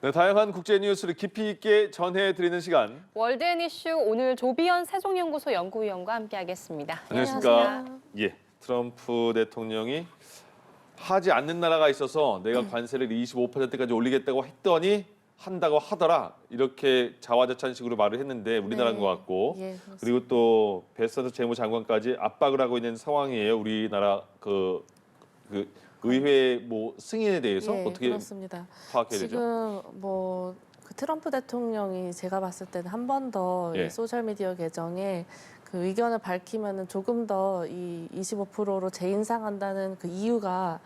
네, 다양한 국제 뉴스를 깊이 있게 전해드리는 시간. 월드앤 이슈 오늘 조비연 세종연구소 연구위원과 함께하겠습니다. 안녕하십니까? 예, 트럼프 대통령이 하지 않는 나라가 있어서 내가 관세를 25%까지 올리겠다고 했더니 한다고 하더라. 이렇게 자화자찬식으로 말을 했는데 우리나라인 네. 것 같고 예, 그렇습니다. 그리고 또 베스트 재무장관까지 압박을 하고 있는 상황이에요. 우리나라 그 의회 뭐 승인에 대해서 예, 어떻게 그렇습니다. 파악해야 되죠? 지금 그 트럼프 대통령이 제가 봤을 때는 한 번 더 예. 이 소셜 미디어 계정에 그 의견을 밝히면은 조금 더 이 25%로 재인상한다는 그 이유가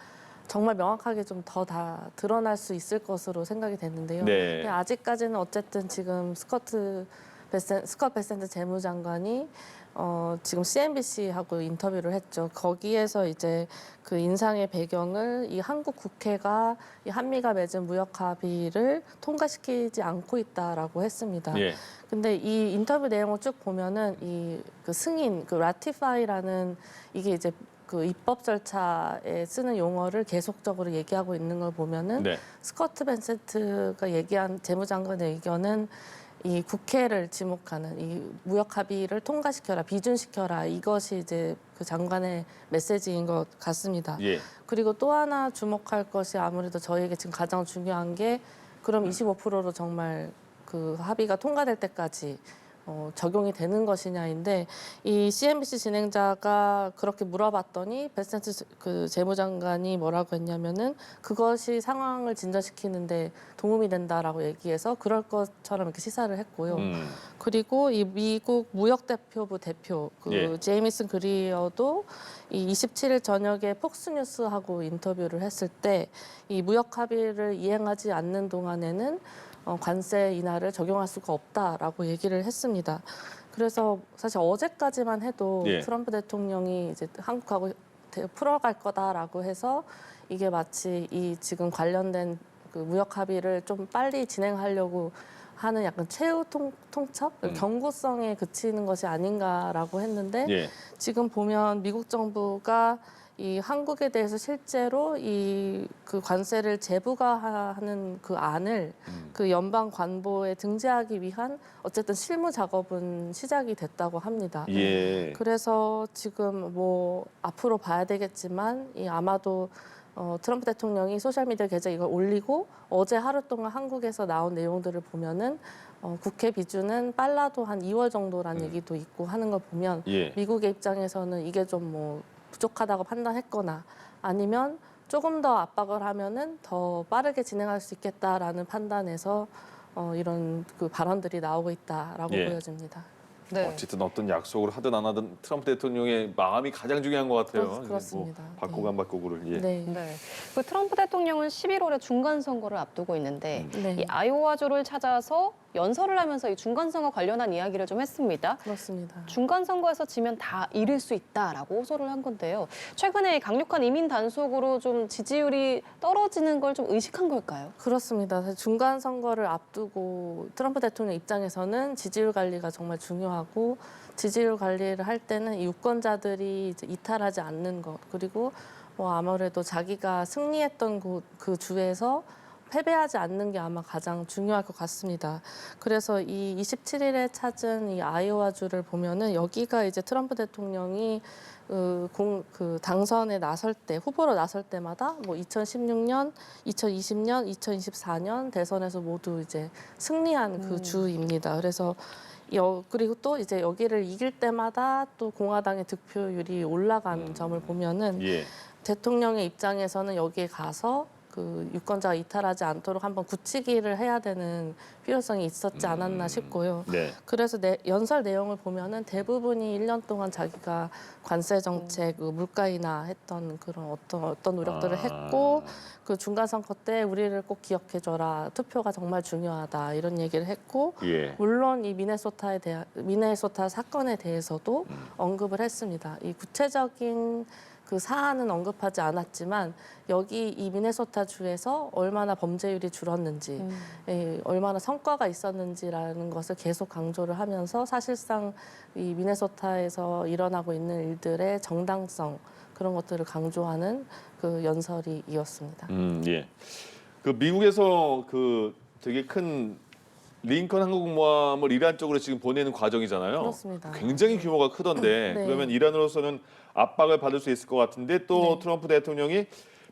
정말 명확하게 좀 더 다 드러날 수 있을 것으로 생각이 됐는데요. 네. 근데 아직까지는 어쨌든 지금 스콧 베센트 재무장관이 지금 CNBC하고 인터뷰를 했죠. 거기에서 이제 그 인상의 배경을 이 한국 국회가 이 한미가 맺은 무역 합의를 통과시키지 않고 있다라고 했습니다. 예. 근데 이 인터뷰 내용을 쭉 보면은 이 그 승인, 그 라티파이라는 이게 이제 그 입법 절차에 쓰는 용어를 계속적으로 얘기하고 있는 걸 보면은 네. 스코트 벤센트가 얘기한 재무장관의 의견은 이 국회를 지목하는 이 무역 합의를 통과시켜라, 비준시켜라 이것이 이제 그 장관의 메시지인 것 같습니다. 예. 그리고 또 하나 주목할 것이 아무래도 저희에게 지금 가장 중요한 게 그럼 25%로 정말 그 합의가 통과될 때까지 적용이 되는 것이냐인데 이 CNBC 진행자가 그렇게 물어봤더니 베센트 그 재무장관이 뭐라고 했냐면은 그것이 상황을 진전시키는데 도움이 된다라고 얘기해서 그럴 것처럼 이렇게 시사를 했고요. 그리고 이 미국 무역대표부 대표 그 예. 제이미슨 그리어도 이 27일 저녁에 폭스뉴스하고 인터뷰를 했을 때 이 무역 합의를 이행하지 않는 동안에는 관세 인하를 적용할 수가 없다라고 얘기를 했습니다. 그래서 사실 어제까지만 해도 예. 트럼프 대통령이 이제 한국하고 풀어갈 거다라고 해서 이게 마치 이 지금 관련된 그 무역 합의를 좀 빨리 진행하려고 하는 약간 최후 통첩, 경고성에 그치는 것이 아닌가라고 했는데 예. 지금 보면 미국 정부가 이 한국에 대해서 실제로 이 그 관세를 재부과하는 그 안을 그 연방 관보에 등재하기 위한 어쨌든 실무 작업은 시작이 됐다고 합니다. 예. 그래서 지금 뭐 앞으로 봐야 되겠지만 이 아마도 트럼프 대통령이 소셜미디어 계정에 이걸 올리고 어제 하루 동안 한국에서 나온 내용들을 보면은 국회 비준은 빨라도 한 2월 정도라는 얘기도 있고 하는 걸 보면 예. 미국의 입장에서는 이게 좀 뭐 부족하다고 판단했거나 아니면 조금 더 압박을 하면은 더 빠르게 진행할 수 있겠다라는 판단에서 이런 그 발언들이 나오고 있다라고 예. 보여집니다. 네. 어쨌든 어떤 약속을 하든 안 하든 트럼프 대통령의 마음이 가장 중요한 것 같아요. 그렇습니다. 뭐 바꾸고 안 바꾸고를. 예. 네. 네. 그 트럼프 대통령은 11월에 중간 선거를 앞두고 있는데 네. 이 아이오와주를 찾아서 연설을 하면서 이 중간 선거 관련한 이야기를 좀 했습니다. 그렇습니다. 중간 선거에서 지면 다 잃을 수 있다라고 호소를 한 건데요. 최근에 강력한 이민 단속으로 좀 지지율이 떨어지는 걸 좀 의식한 걸까요? 그렇습니다. 사실 중간 선거를 앞두고 트럼프 대통령 입장에서는 지지율 관리가 정말 중요하고 지지율 관리를 할 때는 이 유권자들이 이제 이탈하지 않는 것 그리고 뭐 아무래도 자기가 승리했던 그 주에서 패배하지 않는 게 아마 가장 중요할 것 같습니다. 그래서 이 27일에 찾은 이 아이오와주를 보면은 여기가 이제 트럼프 대통령이 그 당선에 나설 때 후보로 나설 때마다 뭐 2016년, 2020년, 2024년 대선에서 모두 이제 승리한 그 주입니다. 그래서 그리고 또 이제 여기를 이길 때마다 또 공화당의 득표율이 올라가는 점을 보면은 예. 대통령의 입장에서는 여기에 가서 그 유권자가 이탈하지 않도록 한번 굳히기를 해야 되는 필요성이 있었지 않았나 싶고요. 네. 그래서 연설 내용을 보면은 대부분이 1년 동안 자기가 관세 정책, 물가 인하했던 그런 어떤 노력들을 했고 그 중간 선거 때 우리를 꼭 기억해줘라. 투표가 정말 중요하다. 이런 얘기를 했고 예. 물론 이 미네소타 사건에 대해서도 언급을 했습니다. 이 구체적인 그 사안은 언급하지 않았지만 여기 이 미네소타 주에서 얼마나 범죄율이 줄었는지, 얼마나 성과가 있었는지라는 것을 계속 강조를 하면서 사실상 이 미네소타에서 일어나고 있는 일들의 정당성 그런 것들을 강조하는 그 연설이 이었습니다. 예. 그 미국에서 그 되게 큰 링컨 항공모함을 이란 쪽으로 지금 보내는 과정이잖아요. 그렇습니다. 굉장히 규모가 크던데 네. 그러면 이란으로서는 압박을 받을 수 있을 것 같은데 또 네. 트럼프 대통령이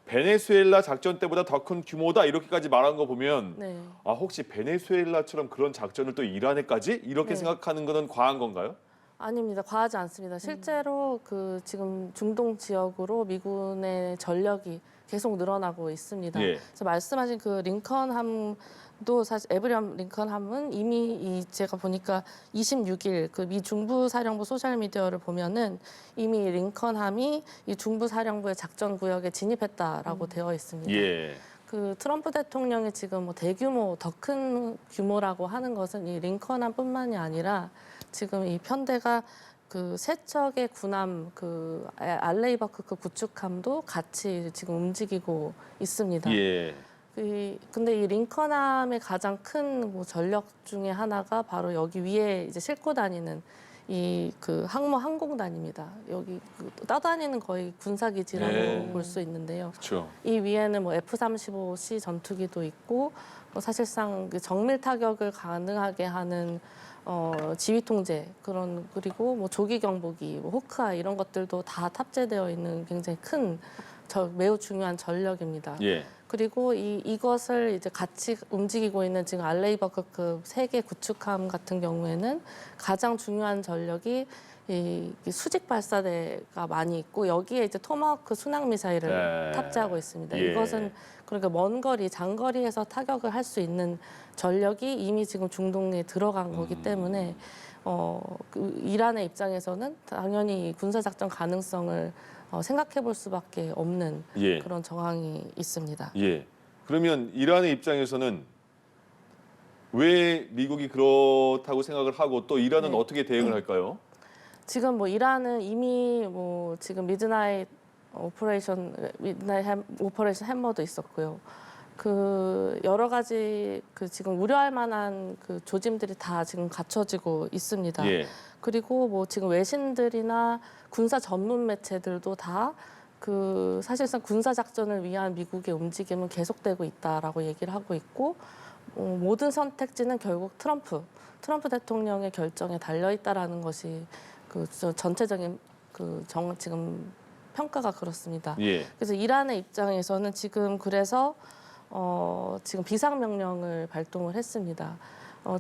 베네수엘라 작전 때보다 더 큰 규모다 이렇게까지 말한 거 보면 네. 아 혹시 베네수엘라처럼 그런 작전을 또 이란에까지 이렇게 네. 생각하는 거는 과한 건가요? 아닙니다. 과하지 않습니다. 실제로 그 지금 중동 지역으로 미군의 전력이 계속 늘어나고 있습니다. 예. 그래서 말씀하신 그 링컨함도 사실 에브리엄 링컨함은 이미 제가 보니까 26일 그 미 중부 사령부 소셜 미디어를 보면은 이미 링컨함이 이 중부 사령부의 작전 구역에 진입했다라고 되어 있습니다. 예. 그 트럼프 대통령이 지금 뭐 대규모 더 큰 규모라고 하는 것은 이 링컨함뿐만이 아니라 지금 이 편대가 그 세 척의 군함 그 알레이버크 구축함도 같이 지금 움직이고 있습니다. 예. 근데 이 링컨함의 가장 큰 뭐 전력 중에 하나가 바로 여기 위에 이제 싣고 다니는 이 그 항공단입니다. 여기 그 떠다니는 거의 군사기지라고 네. 볼 수 있는데요. 그렇죠. 이 위에는 뭐 F-35C 전투기도 있고 뭐 사실상 그 정밀 타격을 가능하게 하는 지휘 통제 그리고 뭐 조기 경보기, 뭐 호크아이 이런 것들도 다 탑재되어 있는 굉장히 큰 매우 중요한 전력입니다. 예. 그리고 이것을 이제 같이 움직이고 있는 지금 알레이버크급 3개 구축함 같은 경우에는 가장 중요한 전력이 이 수직 발사대가 많이 있고 여기에 이제 토마호크 순항 미사일을 네. 탑재하고 있습니다. 예. 이것은 그러니까 먼 거리, 장거리에서 타격을 할 수 있는 전력이 이미 지금 중동에 들어간 거기 때문에 그 이란의 입장에서는 당연히 군사작전 가능성을 생각해 볼 수밖에 없는 예. 그런 정황이 있습니다. 예. 그러면 이란의 입장에서는 왜 미국이 그렇다고 생각을 하고 또 이란은 네. 어떻게 대응을 할까요? 지금 뭐 이란은 이미 뭐 지금 미드나잇 오퍼레이션 햄머도 있었고요. 그 여러 가지 그 지금 우려할 만한 그 조짐들이 다 지금 갖춰지고 있습니다. 예. 그리고 뭐 지금 외신들이나 군사 전문 매체들도 다 그 사실상 군사 작전을 위한 미국의 움직임은 계속되고 있다라고 얘기를 하고 있고 모든 선택지는 결국 트럼프 대통령의 결정에 달려 있다라는 것이 그 전체적인 지금 평가가 그렇습니다. 예. 그래서 이란의 입장에서는 지금 그래서 지금 비상 명령을 발동을 했습니다.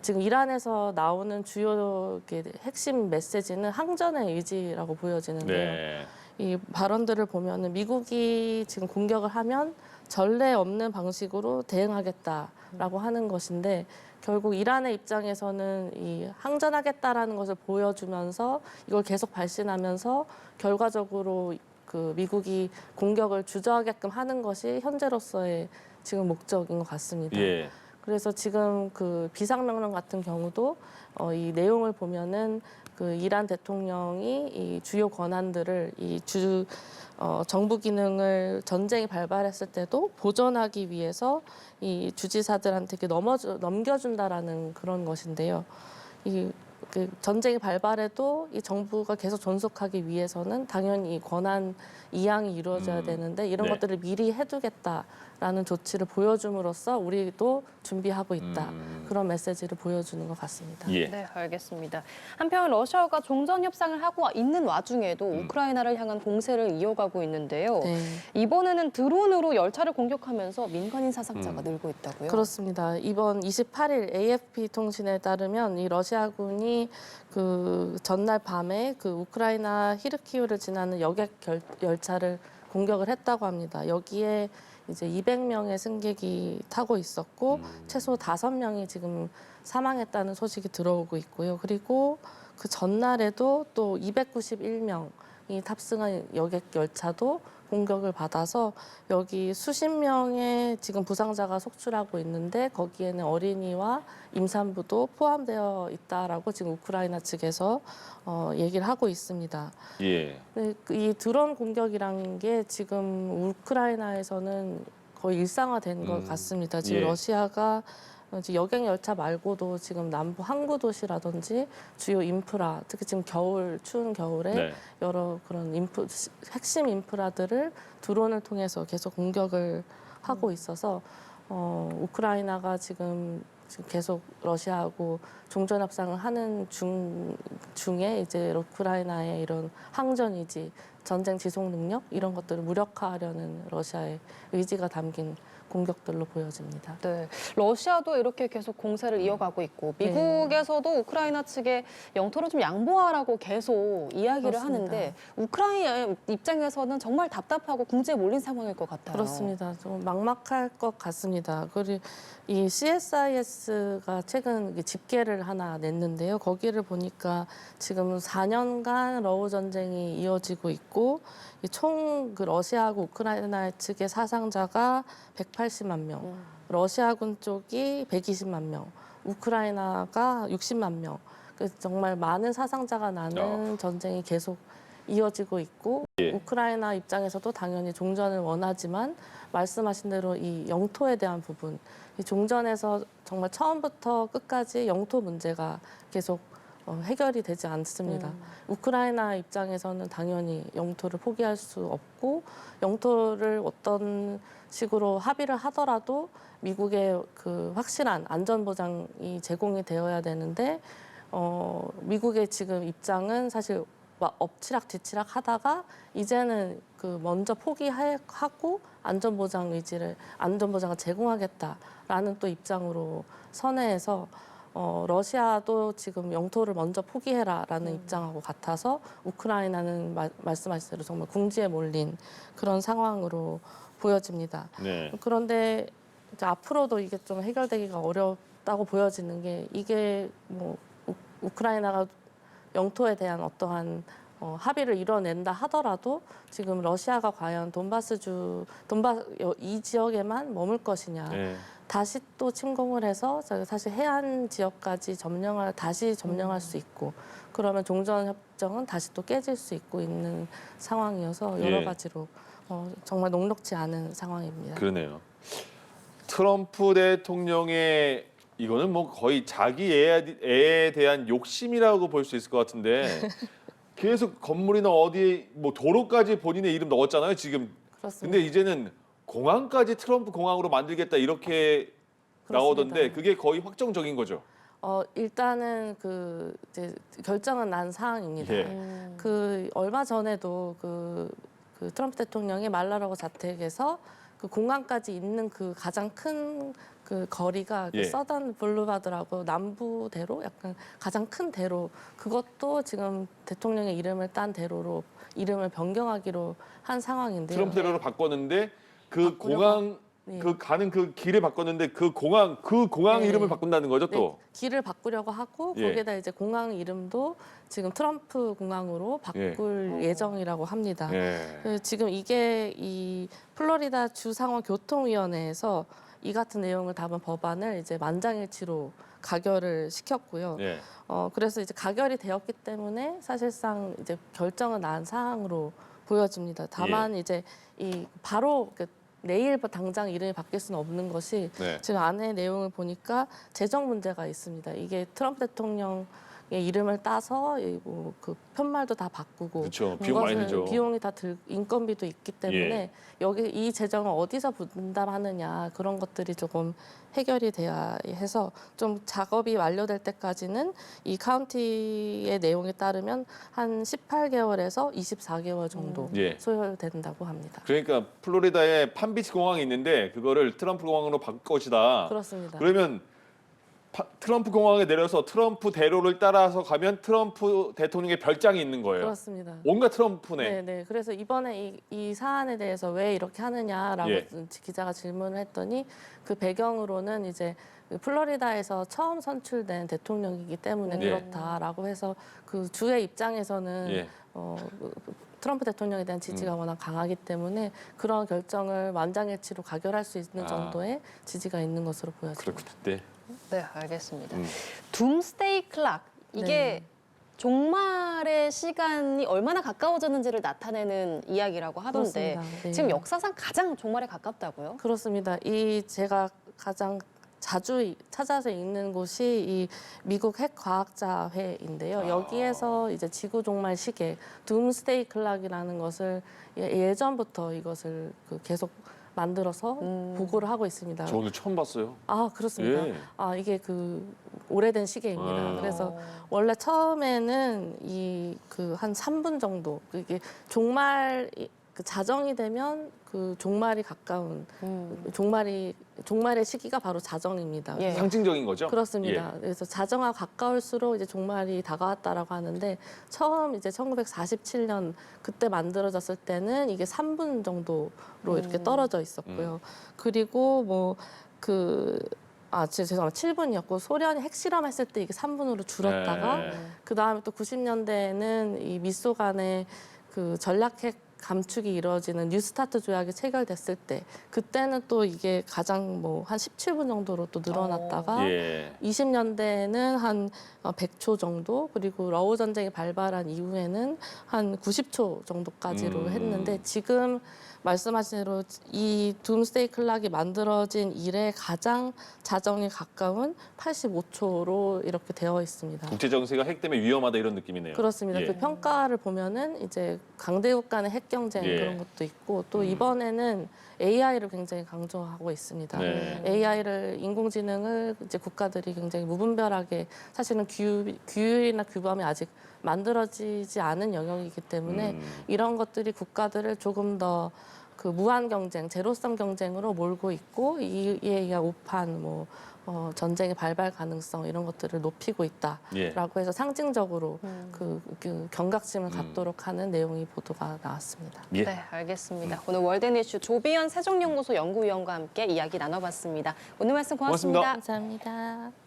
지금 이란에서 나오는 주요 핵심 메시지는 항전의 의지라고 보여지는데요. 네. 이 발언들을 보면은 미국이 지금 공격을 하면 전례 없는 방식으로 대응하겠다라고 하는 것인데 결국 이란의 입장에서는 이 항전하겠다라는 것을 보여주면서 이걸 계속 발신하면서 결과적으로 그 미국이 공격을 주저하게끔 하는 것이 현재로서의 지금 목적인 것 같습니다. 예. 그래서 지금 그 비상명령 같은 경우도 이 내용을 보면은 그 이란 대통령이 이 주요 권한들을 정부 기능을 전쟁이 발발했을 때도 보존하기 위해서 이 주지사들한테 이렇게 넘겨준다라는 그런 것인데요. 그 전쟁이 발발해도 이 정부가 계속 존속하기 위해서는 당연히 이 권한 이양이 이루어져야 되는데 이런 네. 것들을 미리 해두겠다라는 조치를 보여줌으로써 우리도 준비하고 있다. 그런 메시지를 보여주는 것 같습니다. 예. 네, 알겠습니다. 한편 러시아가 종전 협상을 하고 있는 와중에도 우크라이나를 향한 공세를 이어가고 있는데요. 네. 이번에는 드론으로 열차를 공격하면서 민간인 사상자가 늘고 있다고요? 그렇습니다. 이번 28일 AFP 통신에 따르면 이 러시아군이 그 전날 밤에 그 우크라이나 히르키우를 지나는 여객 열차를 공격을 했다고 합니다. 여기에 이제 200명의 승객이 타고 있었고 최소 5명이 지금 사망했다는 소식이 들어오고 있고요. 그리고 그 전날에도 또 291명이 탑승한 여객 열차도 공격을 받아서 여기 수십 명의 지금 부상자가 속출하고 있는데 거기에는 어린이와 임산부도 포함되어 있다라고 지금 우크라이나 측에서 얘기를 하고 있습니다. 예. 네, 이 드론 공격이란 게 지금 우크라이나에서는 거의 일상화된 것 같습니다. 지금 예. 러시아가 이제 여객 열차 말고도 지금 남부 항구 도시라든지 주요 인프라, 특히 지금 추운 겨울에 네. 여러 그런 핵심 인프라들을 드론을 통해서 계속 공격을 하고 있어서 우크라이나가 지금 계속 러시아하고 종전 협상을 하는 중에 이제 우크라이나의 이런 항전이지 전쟁 지속 능력 이런 것들을 무력화하려는 러시아의 의지가 담긴 공격들로 보여집니다. 네, 러시아도 이렇게 계속 공세를 이어가고 있고 네. 미국에서도 우크라이나 측에 영토를 좀 양보하라고 계속 이야기를 그렇습니다. 하는데 우크라이나 입장에서는 정말 답답하고 궁지에 몰린 상황일 것 같아요. 그렇습니다. 좀 막막할 것 같습니다. 그리고 이 CSIS가 최근 집계를 하나 냈는데요. 거기를 보니까 지금 4년간 러우 전쟁이 이어지고 있고 총 그 러시아하고 우크라이나 측의 사상자가 180만 명, 러시아군 쪽이 120만 명, 우크라이나가 60만 명. 그래서 정말 많은 사상자가 나는 전쟁이 계속 이어지고 있고 예. 우크라이나 입장에서도 당연히 종전을 원하지만 말씀하신 대로 이 영토에 대한 부분, 이 종전에서 정말 처음부터 끝까지 영토 문제가 계속 해결이 되지 않습니다. 우크라이나 입장에서는 당연히 영토를 포기할 수 없고 영토를 어떤 식으로 합의를 하더라도 미국의 그 확실한 안전 보장이 제공이 되어야 되는데 미국의 지금 입장은 사실 엎치락 뒤치락 하다가 이제는 그 먼저 포기하고 안전보장을 제공하겠다라는 또 입장으로 선회해서 러시아도 지금 영토를 먼저 포기해라라는 입장하고 같아서 우크라이나는 말씀하신 대로 정말 궁지에 몰린 그런 상황으로 보여집니다. 네. 그런데 이제 앞으로도 이게 좀 해결되기가 어렵다고 보여지는 게 이게 뭐 우크라이나가 영토에 대한 어떠한 합의를 이뤄낸다 하더라도 지금 러시아가 과연 이 지역에만 머물 것이냐. 네. 다시 또 침공을 해서 사실 해안 지역까지 다시 점령할 수 있고 그러면 종전 협정은 다시 또 깨질 수 있고 있는 상황이어서 여러 예. 가지로 정말 녹록지 않은 상황입니다. 그러네요. 트럼프 대통령의 이거는 뭐 거의 자기 애에 대한 욕심이라고 볼 수 있을 것 같은데 계속 건물이나 어디 뭐 도로까지 본인의 이름 넣었잖아요, 지금. 그렇습니다. 근데 이제는 공항까지 트럼프 공항으로 만들겠다 이렇게 그렇습니다. 나오던데 그게 거의 확정적인 거죠. 일단은 그 이제 결정은 난 사항입니다. 예. 그 얼마 전에도 그 트럼프 대통령이 말라라고 자택에서 그 공항까지 있는 그 가장 큰 그 거리가 예. 그 서던 블루바드라고 남부대로 약간 가장 큰 대로 그것도 지금 대통령의 이름을 딴 대로로 이름을 변경하기로 한 상황인데요. 트럼프 대로로 바꿨는데 그 바꾸려고 공항 네. 그 가는 그 길을 바꿨는데 그 공항 네. 이름을 바꾼다는 거죠, 또. 네, 길을 바꾸려고 하고 예. 거기에다 이제 공항 이름도 지금 트럼프 공항으로 바꿀 예정이라고 합니다. 예. 지금 이게 이 플로리다 주상원 교통위원회에서 이 같은 내용을 담은 법안을 이제 만장일치로 가결을 시켰고요. 예. 그래서 이제 가결이 되었기 때문에 사실상 이제 결정은 난 사항으로 보여집니다. 다만 이제 이 바로 내일 당장 이름이 바뀔 수는 없는 것이 네. 지금 안에 내용을 보니까 재정 문제가 있습니다. 이게 트럼프 대통령의 이름을 따서 그 편말도 다 바꾸고 그렇죠. 비용 많이 그것은 들죠. 비용이 다 인건비도 있기 때문에 예. 여기 이 재정을 어디서 분담하느냐 그런 것들이 조금 해결이 돼야 해서 좀 작업이 완료될 때까지는 이 카운티의 내용에 따르면 한 18개월에서 24개월 정도 예. 소요된다고 합니다. 그러니까 플로리다에 판비치 공항이 있는데 그거를 트럼프 공항으로 바꿀 것이다. 그렇습니다. 그러면 트럼프 공항에 내려서 트럼프 대로를 따라서 가면 트럼프 대통령의 별장이 있는 거예요. 그렇습니다. 온갖 트럼프네. 네. 그래서 이번에 이 사안에 대해서 왜 이렇게 하느냐라고 예. 기자가 질문을 했더니 그 배경으로는 이제 플로리다에서 처음 선출된 대통령이기 때문에 예. 그렇다라고 해서 그 주의 입장에서는 예. 트럼프 대통령에 대한 지지가 워낙 강하기 때문에 그런 결정을 만장일치로 가결할 수 있는 정도의 지지가 있는 것으로 보여집니다. 그렇군요. 네. 네, 알겠습니다. 음. 둠스데이 클락 이게 네. 종말의 시간이 얼마나 가까워졌는지를 나타내는 이야기라고 하던데 그렇습니다. 네. 지금 역사상 가장 종말에 가깝다고요? 그렇습니다. 제가 가장 자주 찾아서 읽는 곳이 이 미국 핵과학자회인데요. 여기에서 이제 지구 종말 시계, 둠스데이 클락이라는 것을 예전부터 이것을 계속 만들어서 보고를 하고 있습니다. 저 오늘 처음 봤어요. 아, 그렇습니다. 예. 아, 이게 그 오래된 시계입니다. 그래서 원래 처음에는 이 그 한 3분 정도 이게 종말 그 자정이 되면 그 종말이 가까운 종말의 시기가 바로 자정입니다. 예. 상징적인 거죠? 그렇습니다. 예. 그래서 자정과 가까울수록 이제 종말이 다가왔다라고 하는데 처음 이제 1947년 그때 만들어졌을 때는 이게 3분 정도로 이렇게 떨어져 있었고요. 그리고 죄송합니다. 7분이었고 소련이 핵실험했을 때 이게 3분으로 줄었다가 네. 그 다음에 또 90년대에는 이 미소 간의 그 전략핵 감축이 이루어지는 뉴스타트 조약이 체결됐을 때 그때는 또 이게 가장 한 17분 정도로 또 늘어났다가 예. 20년대에는 한 100초 정도 그리고 러우 전쟁이 발발한 이후에는 한 90초 정도까지로 했는데 지금 말씀하신 대로 이 둠스데이 클락이 만들어진 이래 가장 자정에 가까운 85초로 이렇게 되어 있습니다. 국제 정세가 핵 때문에 위험하다 이런 느낌이네요. 그렇습니다. 예. 그 평가를 보면은 이제 강대국 간의 핵 경쟁 예. 그런 것도 있고 또 이번에는 AI를 굉장히 강조하고 있습니다. 네. AI를 인공지능을 이제 국가들이 굉장히 무분별하게 사실은 규율이나 규범이 아직 만들어지지 않은 영역이기 때문에 이런 것들이 국가들을 조금 더 그 무한 경쟁, 제로섬 경쟁으로 몰고 있고 이에 의한 오판, 전쟁의 발발 가능성 이런 것들을 높이고 있다라고 해서 상징적으로 그 경각심을 갖도록 하는 내용이 보도가 나왔습니다. 예. 네, 알겠습니다. 오늘 월드엔 이슈 조비연 세종연구소 연구위원과 함께 이야기 나눠봤습니다. 오늘 말씀 고맙습니다. 고맙습니다. 감사합니다.